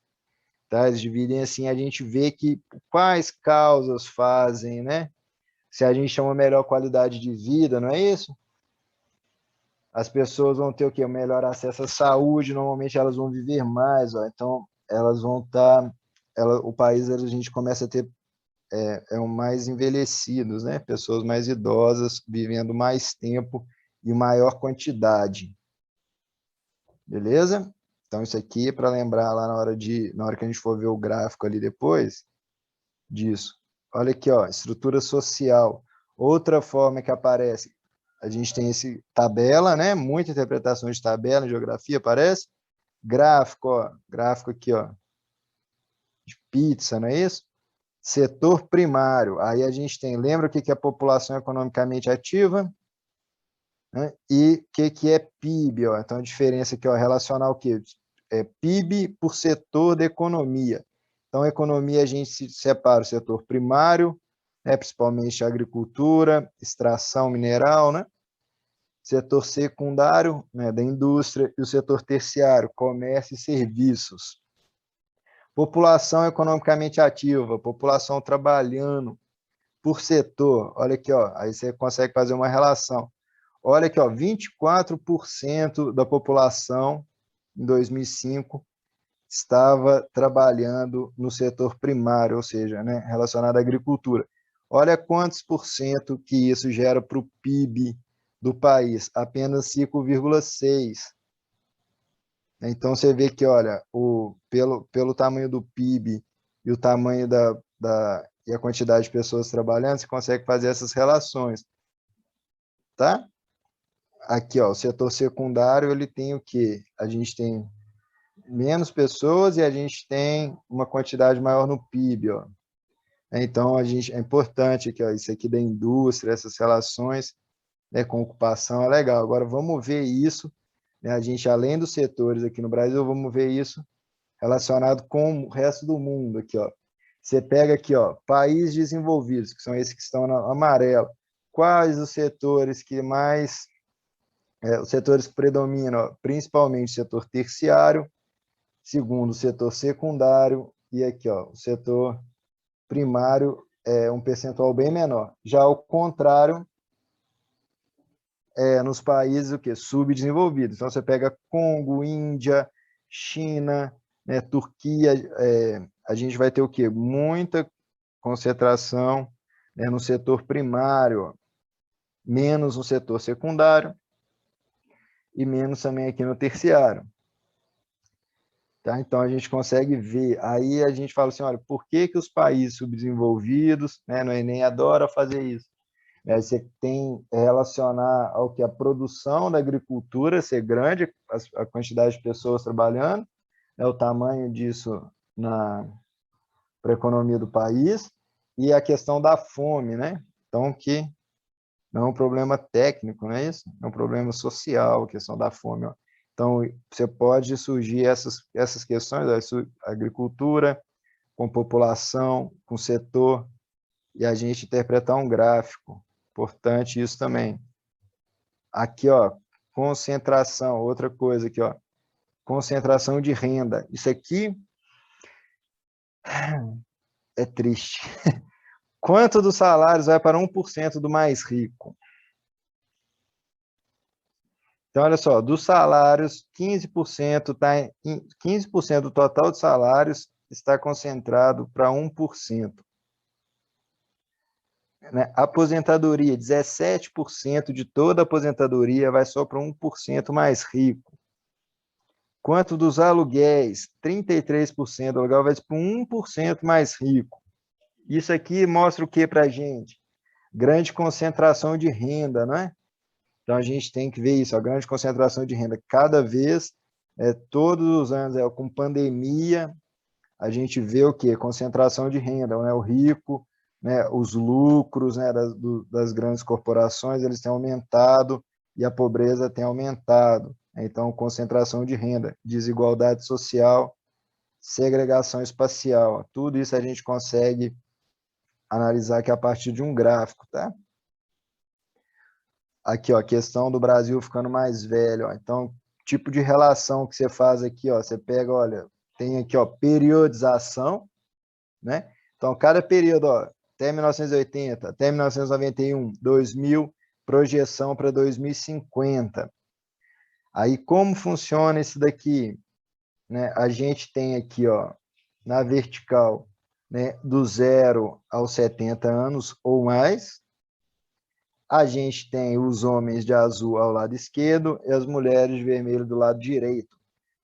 Tá? Eles dividem assim, a gente vê que quais causas fazem, né? Se a gente tem uma melhor qualidade de vida, não é isso? As pessoas vão ter o quê? O melhor acesso à saúde, normalmente elas vão viver mais, ó. Então elas vão estar, o país a gente começa a ter mais envelhecidos, né? Pessoas mais idosas vivendo mais tempo e maior quantidade, beleza? Então isso aqui é para lembrar lá na hora que a gente for ver o gráfico ali depois disso. Olha aqui, ó, estrutura social. Outra forma que aparece, a gente tem esse tabela, né? Muita interpretação de tabela em geografia aparece. Gráfico, ó, gráfico aqui, ó, de pizza, não é isso? Setor primário. Aí a gente tem, lembra o que é a população economicamente ativa? Né? E o que é PIB, ó? Então a diferença aqui, ó, relacionar o quê? PIB por setor da economia. Então, a economia a gente separa o setor primário, né, principalmente a agricultura, extração mineral, né? Setor secundário, né, da indústria, e o setor terciário, comércio e serviços. População economicamente ativa, população trabalhando por setor. Olha aqui, ó, aí você consegue fazer uma relação. Olha aqui, ó, 24% da população em 2005 estava trabalhando no setor primário, ou seja, né, relacionado à agricultura. Olha quantos por cento que isso gera para o PIB do país, apenas 5,6%. Então, você vê que, olha, pelo tamanho do PIB e o tamanho e a quantidade de pessoas trabalhando, você consegue fazer essas relações, tá? Aqui, ó, o setor secundário, ele tem o quê? A gente tem menos pessoas e a gente tem uma quantidade maior no PIB, ó. Então, é importante aqui, ó, isso aqui da indústria, essas relações, né, com ocupação, é legal. Agora, vamos ver isso, né, a gente, além dos setores aqui no Brasil, vamos ver isso relacionado com o resto do mundo aqui, ó. Você pega aqui, ó, países desenvolvidos, que são esses que estão na amarelo. Quais os setores que mais, os setores que predominam, ó, principalmente o setor terciário, segundo, o setor secundário, e aqui, ó, o setor primário é um percentual bem menor. Já ao contrário, nos países o quê? Subdesenvolvidos. Então, você pega Congo, Índia, China, né, Turquia, a gente vai ter o quê? Muita concentração, né, no setor primário, ó, menos no setor secundário e menos também aqui no terciário. Tá? Então, a gente consegue ver, aí a gente fala assim, olha, por que os países subdesenvolvidos, né, no Enem adora fazer isso? Você tem relacionar ao que a produção da agricultura ser grande, a quantidade de pessoas trabalhando, né, o tamanho disso para a economia do país, e a questão da fome, né? Então, que não é um problema técnico, não é isso? É um problema social, a questão da fome. Ó. Então, você pode surgir essas questões, a agricultura, com população, com setor, e a gente interpretar um gráfico. Importante isso também. Aqui, ó, concentração, outra coisa aqui, ó, concentração de renda. Isso aqui é triste. Quanto dos salários vai para 1% do mais rico? Então, olha só, dos salários, 15% 15% do total de salários está concentrado para 1%. Né? Aposentadoria, 17% de toda a aposentadoria vai só para 1% mais rico. Quanto dos aluguéis, 33% do aluguel vai para 1% mais rico. Isso aqui mostra o que para a gente? Grande concentração de renda, não é? Então, a gente tem que ver isso, a grande concentração de renda. Cada vez, todos os anos, com pandemia, a gente vê o quê? Concentração de renda, né? O rico, né? Os lucros, né? das grandes corporações, eles têm aumentado e a pobreza tem aumentado. Então, concentração de renda, desigualdade social, segregação espacial, tudo isso a gente consegue analisar aqui a partir de um gráfico, tá? Aqui, ó, a questão do Brasil ficando mais velho, ó. Então, tipo de relação que você faz aqui, ó, você pega, olha, tem aqui, ó, periodização, né? Então, cada período, ó, até 1980, até 1991, 2000, projeção para 2050. Aí, como funciona isso daqui? Né? A gente tem aqui, ó, na vertical, né, do 0 aos 70 anos ou mais. A gente tem os homens de azul ao lado esquerdo e as mulheres de vermelho do lado direito.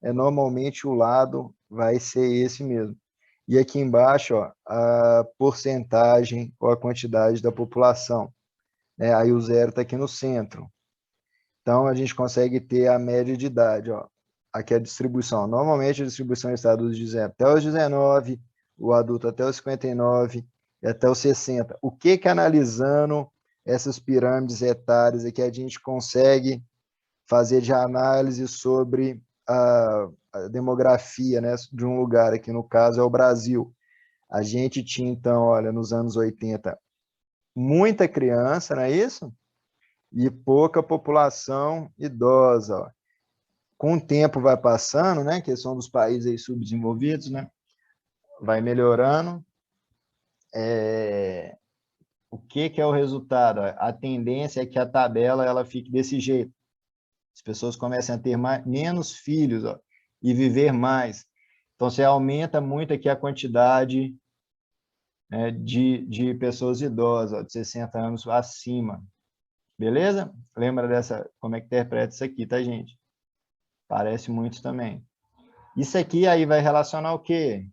Normalmente o lado vai ser esse mesmo. E aqui embaixo, ó, a porcentagem ou a quantidade da população. Né? Aí o 0 está aqui no centro. Então, a gente consegue ter a média de idade. Ó. Aqui é a distribuição. Normalmente, a distribuição está dos 0 até os 19, o adulto até os 59 e até os 60. O que analisando essas pirâmides etárias aqui a gente consegue fazer de análise sobre a demografia, né, de um lugar, aqui no caso é o Brasil. A gente tinha, então, olha, nos anos 80, muita criança, não é isso? E pouca população idosa. Ó. Com o tempo vai passando, né, que são dos países aí subdesenvolvidos, né, vai melhorando. O que é o resultado? A tendência é que a tabela ela fique desse jeito. As pessoas começam a ter menos filhos, ó, e viver mais. Então, você aumenta muito aqui a quantidade, né, de pessoas idosas, ó, de 60 anos acima. Beleza? Lembra dessa, como é que interpreta isso aqui, tá, gente? Parece muito também. Isso aqui aí vai relacionar o quê?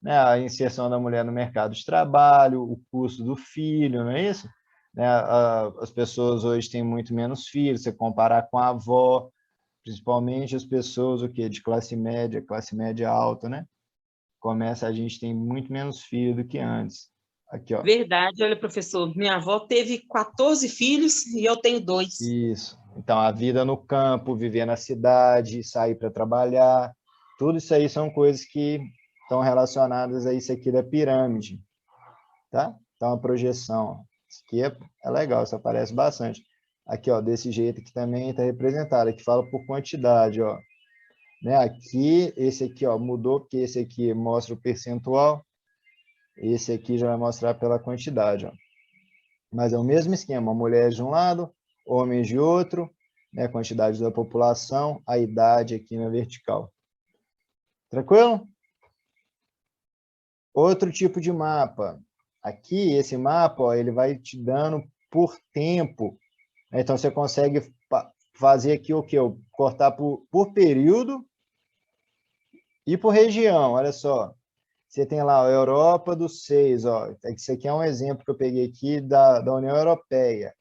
Né, a inserção da mulher no mercado de trabalho, o custo do filho, não é isso? Né, as pessoas hoje têm muito menos filhos, se comparar com a avó, principalmente as pessoas o quê? De classe média alta, né? A gente tem muito menos filho do que antes. Aqui, ó. Verdade, olha, professor, minha avó teve 14 filhos e eu tenho 2. Isso. Então, a vida no campo, viver na cidade, sair para trabalhar, tudo isso aí são coisas que estão relacionadas a isso aqui da pirâmide, tá? Então, a projeção, isso aqui é legal, isso aparece bastante. Aqui, ó, desse jeito que também está representado, aqui fala por quantidade, ó. Né? Aqui, esse aqui, ó, mudou, porque esse aqui mostra o percentual, esse aqui já vai mostrar pela quantidade, ó. Mas é o mesmo esquema, mulheres de um lado, homens de outro, né? Quantidade da população, a idade aqui na vertical. Tranquilo? Outro tipo de mapa. Aqui, esse mapa, ó, ele vai te dando por tempo. Então, você consegue fazer aqui o quê? Cortar por período e por região. Olha só. Você tem lá a Europa dos 6. Ó. Isso aqui é um exemplo que eu peguei aqui da União Europeia.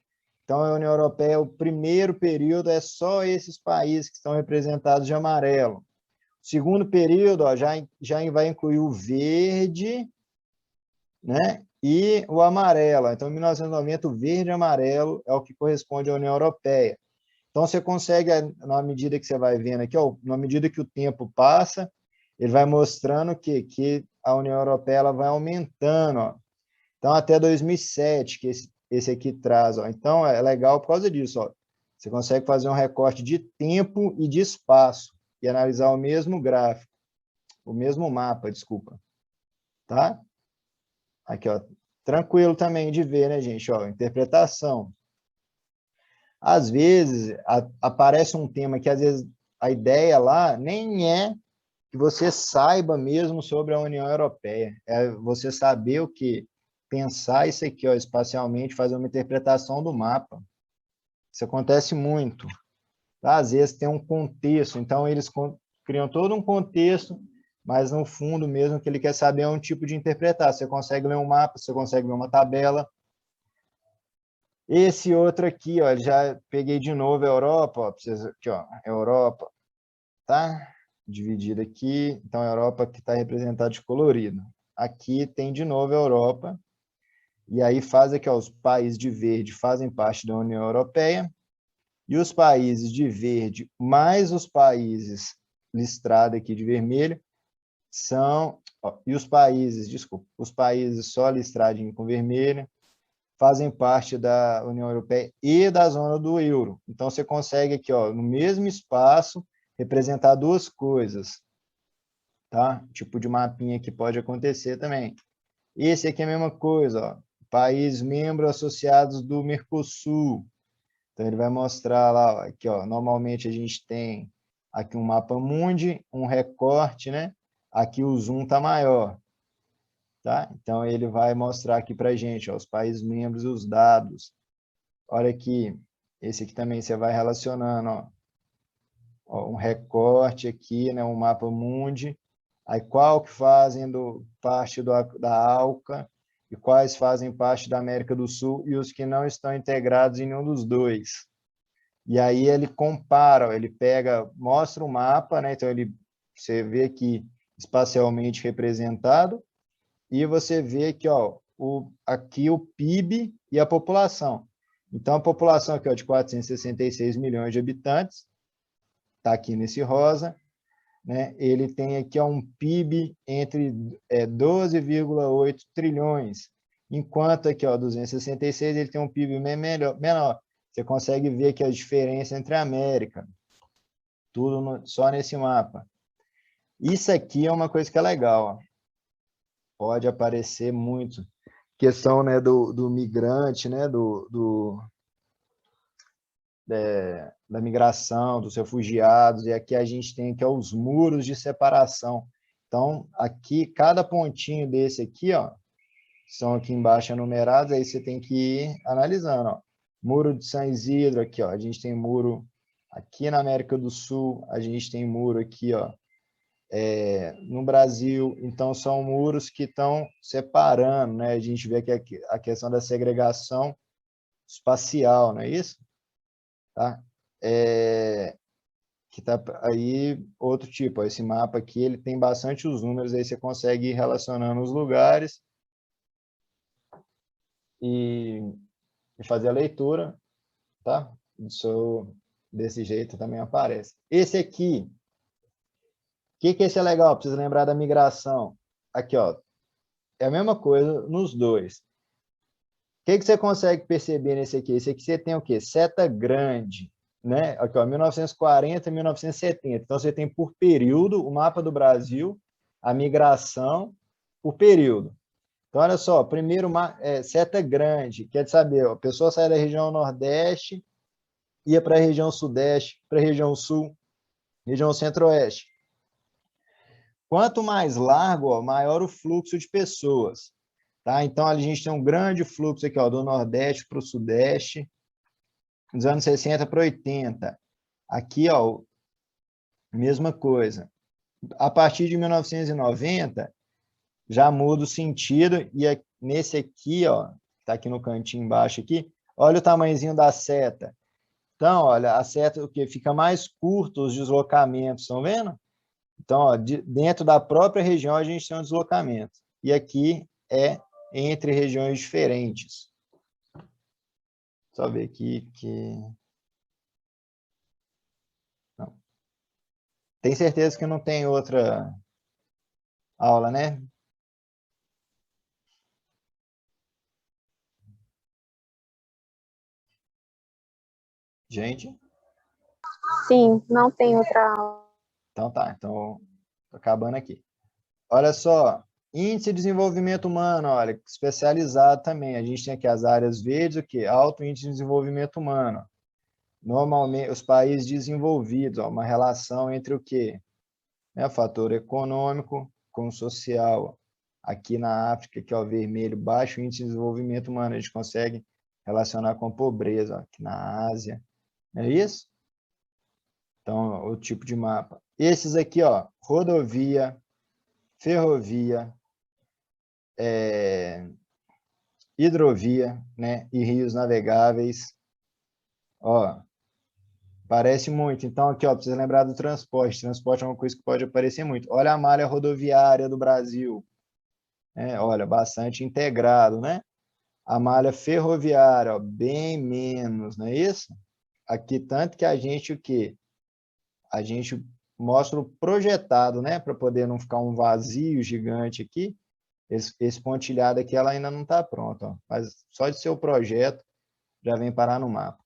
Então, a União Europeia, o primeiro período é só esses países que estão representados de amarelo. O segundo período, ó, já vai incluir o verde, né, e o amarelo. Então, em 1990, o verde e amarelo é o que corresponde à União Europeia. Então, você consegue, na medida que você vai vendo aqui, ó, na medida que o tempo passa, ele vai mostrando que a União Europeia ela vai aumentando. Ó. Então, até 2007, que esse aqui traz. Ó. Então, é legal por causa disso. Ó. Você consegue fazer um recorte de tempo e de espaço e analisar o mesmo gráfico, o mesmo mapa, desculpa. Tá? Aqui, ó. Tranquilo também de ver, né, gente? Ó, interpretação. Às vezes, aparece um tema que, às vezes, a ideia lá nem é que você saiba mesmo sobre a União Europeia. É você saber o que? Pensar isso aqui, ó, espacialmente, fazer uma interpretação do mapa. Isso acontece muito. Tá? Às vezes tem um contexto, então eles criam todo um contexto, mas no fundo mesmo que ele quer saber é um tipo de interpretar. Você consegue ler um mapa, você consegue ler uma tabela. Esse outro aqui, ó, já peguei de novo a Europa, ó, aqui, ó, Europa, tá? Dividido aqui, então a Europa que está representada de colorido. Aqui tem de novo a Europa, e aí faz aqui, ó, os países de verde fazem parte da União Europeia, e os países de verde, mais os países listrados aqui de vermelho, e os países, desculpa, os países só listradinho com vermelho, fazem parte da União Europeia e da zona do euro. Então, você consegue aqui, ó, no mesmo espaço, representar duas coisas, tá? Tipo de mapinha que pode acontecer também. Esse aqui é a mesma coisa, ó, países membros associados do Mercosul. Então, ele vai mostrar lá, ó, aqui, ó, normalmente a gente tem aqui um mapa mundi, um recorte, né? Aqui o zoom está maior, tá? Então, ele vai mostrar aqui para a gente, ó, os países membros e os dados. Olha aqui, esse aqui também você vai relacionando, ó. Ó, um recorte aqui, né? Um mapa mundi. Aí, qual que fazem parte da ALCA e quais fazem parte da América do Sul e os que não estão integrados em nenhum dos dois. E aí ele compara, ele pega, mostra o mapa, né? Então, você vê aqui espacialmente representado e você vê aqui, ó, aqui o PIB e a população. Então, a população aqui, ó, de 466 milhões de habitantes, está aqui nesse rosa, né? Ele tem aqui ó, um PIB entre 12,8 trilhões, enquanto aqui, ó, 266, ele tem um PIB menor. Você consegue ver aqui a diferença entre a América, tudo só nesse mapa. Isso aqui é uma coisa que é legal, ó. Pode aparecer muito. Questão, né, do migrante, né, da migração, dos refugiados, e aqui a gente tem aqui ó, os muros de separação. Então, aqui, cada pontinho desse aqui, ó, são aqui embaixo enumerados, aí você tem que ir analisando, ó. Muro de São Isidro, aqui, ó, a gente tem muro aqui na América do Sul, a gente tem muro aqui, ó, no Brasil, então são muros que estão separando, né? A gente vê aqui a questão da segregação espacial, não é isso? Tá? Que tá aí outro tipo, ó, esse mapa aqui, ele tem bastante os números, aí você consegue ir relacionando os lugares e fazer a leitura, tá? Isso, desse jeito também aparece. Esse aqui, que esse é legal? Precisa lembrar da migração. Aqui, ó, é a mesma coisa nos dois. O que você consegue perceber nesse aqui? Esse aqui você tem o quê? Seta grande, né? Aqui, ó, 1940, 1970. Então, você tem por período o mapa do Brasil, a migração por período. Então, olha só, primeiro, seta grande, quer saber, ó, a pessoa sai da região Nordeste, ia para a região Sudeste, para a região Sul, região Centro-Oeste. Quanto mais largo, ó, maior o fluxo de pessoas. Tá? Então, a gente tem um grande fluxo aqui, ó, do Nordeste para o Sudeste, dos anos 60 para 80. Aqui, ó, mesma coisa. A partir de 1990, já muda o sentido, e nesse aqui, ó, está aqui no cantinho embaixo aqui, olha o tamanhozinho da seta. Então, olha, a seta o que fica mais curto os deslocamentos, estão vendo? Então, ó, dentro da própria região a gente tem um deslocamento. E aqui é entre regiões diferentes. Só ver aqui que... Não. Tem certeza que não tem outra aula, né? Gente? Sim, não tem outra aula. Então tá, então tô acabando aqui. Olha só, índice de desenvolvimento humano, olha, especializado também. A gente tem aqui as áreas verdes, o quê? Alto índice de desenvolvimento humano. Normalmente, os países desenvolvidos, ó, uma relação entre o quê? Né, fator econômico com social. Aqui na África, que é o vermelho, baixo índice de desenvolvimento humano, a gente consegue relacionar com pobreza, ó, aqui na Ásia. Não é isso? Então, o tipo de mapa. Esses aqui, ó, rodovia, ferrovia, hidrovia, né, e rios navegáveis. Ó, parece muito. Então, aqui, ó, precisa lembrar do transporte. Transporte é uma coisa que pode aparecer muito. Olha a malha rodoviária do Brasil. Olha, bastante integrado, né? A malha ferroviária, ó, bem menos, não é isso? Aqui, tanto que a gente, o quê? A gente mostra o projetado, né? Para poder não ficar um vazio gigante aqui. Esse pontilhado aqui, ela ainda não está pronta, ó. Mas só de ser o projeto, já vem parar no mapa.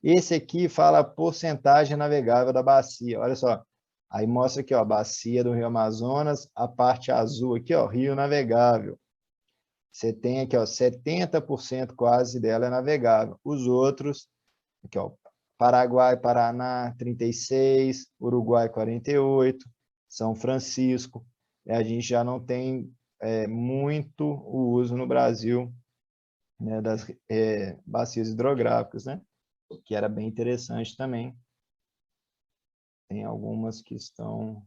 Esse aqui fala a porcentagem navegável da bacia. Olha só. Aí mostra aqui, ó, a bacia do Rio Amazonas, a parte azul aqui, ó, rio navegável. Você tem aqui, ó, 70% quase dela é navegável. Os outros, aqui, ó, Paraguai, Paraná, 36%, Uruguai, 48%, São Francisco. A gente já não tem muito o uso no Brasil, né, das bacias hidrográficas, né? Que era bem interessante também. Tem algumas que estão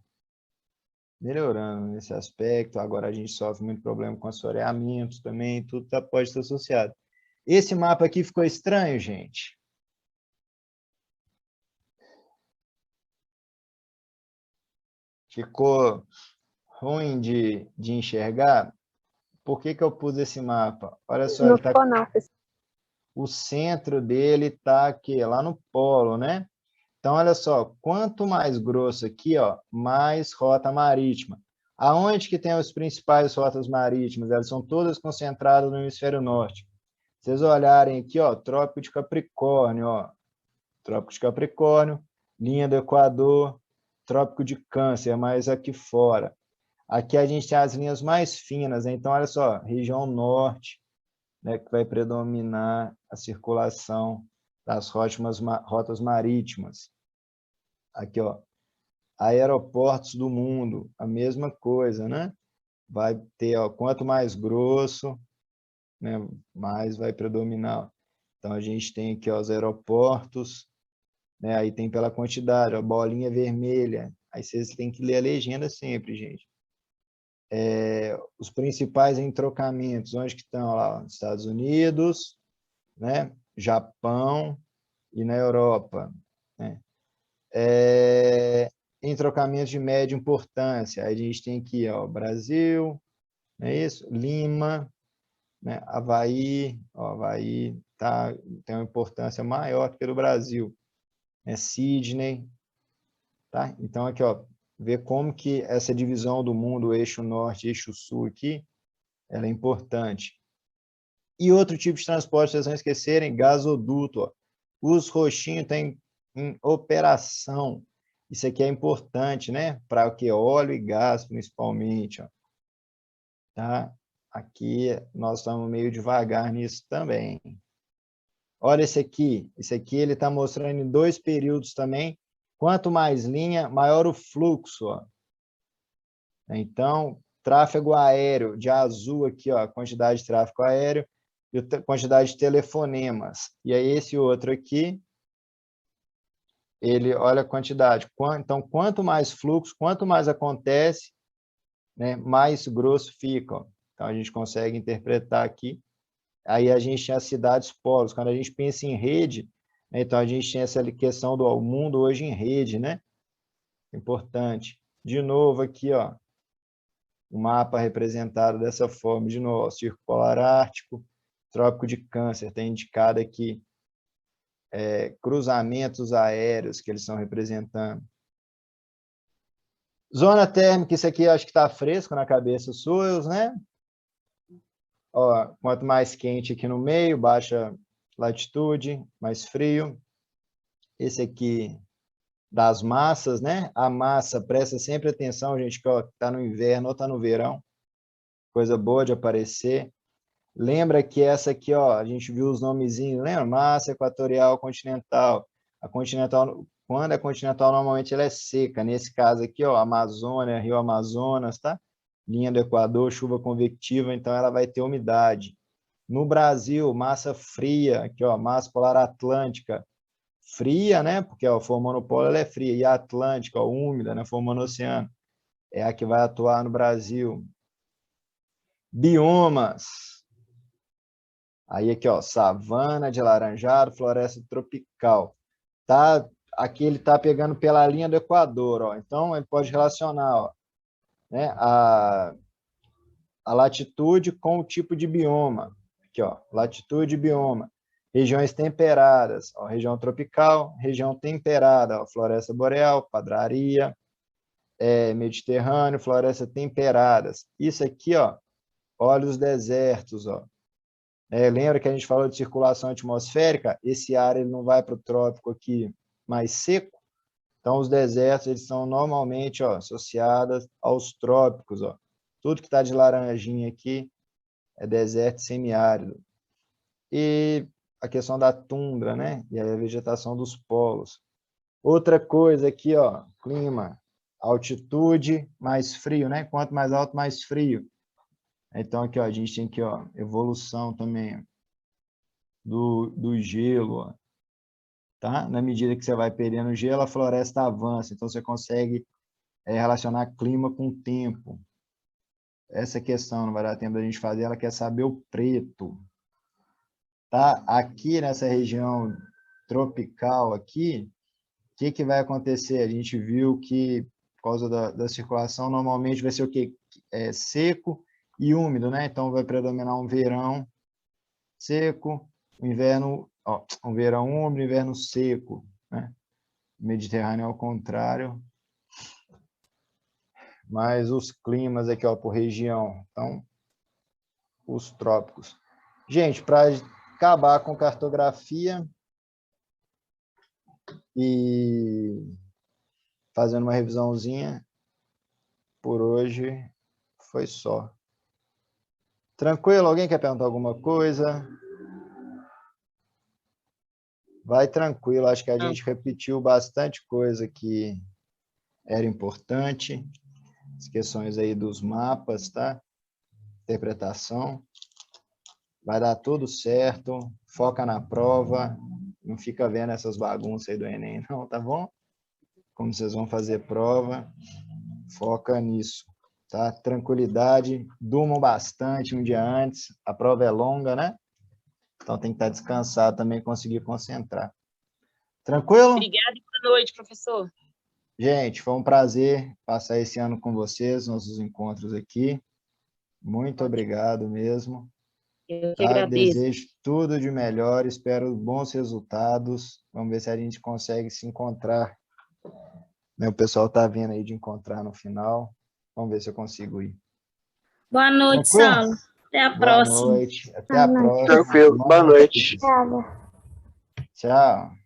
melhorando nesse aspecto. Agora a gente sofre muito problema com assoreamento também, tudo pode estar associado. Esse mapa aqui ficou estranho, gente? Ficou ruim de enxergar? Por que eu pus esse mapa? Olha só, Não ele tá... ficou, não, professor. O centro dele está aqui, lá no polo, né? Então, olha só, quanto mais grosso aqui, ó, mais rota marítima. Aonde que tem as principais rotas marítimas? Elas são todas concentradas no hemisfério norte. Se vocês olharem aqui, ó, Trópico de Capricórnio, ó, Trópico de Capricórnio, linha do Equador, Trópico de Câncer, mais aqui fora. Aqui a gente tem as linhas mais finas, né? Então, olha só, região norte, né, que vai predominar a circulação das rotas marítimas. Aqui, ó, aeroportos do mundo, a mesma coisa, né? Vai ter, ó, quanto mais grosso, né, mais vai predominar. Então, a gente tem aqui, ó, os aeroportos, né? Aí tem pela quantidade, ó, bolinha vermelha. Aí vocês têm que ler a legenda sempre, gente. Os principais entrocamentos, onde que estão lá? Estados Unidos, né? Japão e na Europa, né? Entrocamentos de média importância, aí a gente tem aqui, ó, Brasil, não é isso? Lima, né? Havaí, ó, Havaí tá, tem uma importância maior que o do Brasil, né? Sydney, tá? Então aqui, ó, ver como que essa divisão do mundo, eixo norte, eixo sul aqui, ela é importante. E outro tipo de transporte, vocês não esquecerem, gasoduto, ó. Os roxinhos têm em operação. Isso aqui é importante, né? Para o que? Óleo e gás, principalmente, ó. Tá? Aqui nós estamos meio devagar nisso também. Olha esse aqui. Esse aqui ele está mostrando em 2 períodos também. Quanto mais linha, maior o fluxo, ó. Então, tráfego aéreo, de azul aqui, ó, a quantidade de tráfego aéreo e a quantidade de telefonemas. E aí esse outro aqui, ele olha a quantidade. Então, quanto mais fluxo, quanto mais acontece, né, mais grosso fica. Ó. Então, a gente consegue interpretar aqui. Aí a gente tem as cidades polos. Quando a gente pensa em rede, né, então a gente tem essa questão do mundo hoje em rede, né? Importante. De novo aqui, ó, o mapa representado dessa forma. De novo, ó, Círculo Polar Ártico, Trópico de Câncer, tem indicado aqui cruzamentos aéreos que eles estão representando. Zona térmica, isso aqui acho que está fresco na cabeça sua, né? Ó, quanto mais quente aqui no meio, baixa latitude, mais frio. Esse aqui das massas, né? A massa, presta sempre atenção, gente, que está no inverno ou está no verão. Coisa boa de aparecer. Lembra que essa aqui, ó, a gente viu os nomezinhos, lembra? Massa equatorial, continental. A continental, quando é continental, normalmente ela é seca. Nesse caso aqui, ó, Amazônia, Rio Amazonas, tá? Linha do Equador, chuva convectiva, então ela vai ter umidade. No Brasil, massa fria, aqui, ó, massa polar atlântica, fria, né? Porque ó, formando o polo, ela é fria. E a atlântica, ó, úmida, né? Formando o oceano. É a que vai atuar no Brasil. Biomas. Aí aqui, ó, savana de laranjado, floresta tropical. Tá, aqui ele está pegando pela linha do Equador, ó. Então ele pode relacionar, ó, né, a latitude com o tipo de bioma. Aqui, ó, latitude e bioma. Regiões temperadas, ó, região tropical, região temperada, ó, floresta boreal, padraria, Mediterrâneo, florestas temperadas. Isso aqui, ó, olha os desertos, ó. Lembra que a gente falou de circulação atmosférica? Esse ar ele não vai para o trópico aqui mais seco. Então, os desertos eles são normalmente associados aos trópicos. Ó. Tudo que está de laranjinha aqui é deserto semiárido. E a questão da tundra, né? E a vegetação dos polos. Outra coisa aqui, ó, clima, altitude, mais frio, né? Quanto mais alto, mais frio. Então, aqui, ó, a gente tem aqui, ó, evolução também do gelo, ó, tá? Na medida que você vai perdendo gelo, a floresta avança. Então, você consegue relacionar clima com tempo. Essa questão não vai dar tempo da gente fazer, ela quer saber o preto. Tá? Aqui nessa região tropical aqui, o que vai acontecer? A gente viu que, por causa da circulação, normalmente vai ser o quê? Seco e úmido, né? Então, vai predominar um verão seco, um verão úmido, inverno seco, né? O Mediterrâneo é ao contrário. Mas os climas aqui, ó, por região, então, os trópicos. Gente, para acabar com cartografia e fazendo uma revisãozinha, por hoje foi só. Tranquilo? Alguém quer perguntar alguma coisa? Vai tranquilo, acho que a gente repetiu bastante coisa que era importante. As questões aí dos mapas, tá? Interpretação. Vai dar tudo certo, foca na prova, não fica vendo essas bagunças aí do Enem, não, tá bom? Como vocês vão fazer prova, foca nisso, tá? Tranquilidade, durmam bastante um dia antes, a prova é longa, né? Então tem que estar descansado também, conseguir concentrar. Tranquilo? Obrigada e boa noite, professor. Gente, foi um prazer passar esse ano com vocês, nossos encontros aqui. Muito obrigado mesmo. Eu que Tá? agradeço. Desejo tudo de melhor, espero bons resultados. Vamos ver se a gente consegue se encontrar. O pessoal está vendo aí de encontrar no final. Vamos ver se eu consigo ir. Boa noite, Tranquilo? Saulo. Até a Boa próxima. noite. Até a próxima. Tranquilo. Boa noite. Obrigada. Tchau.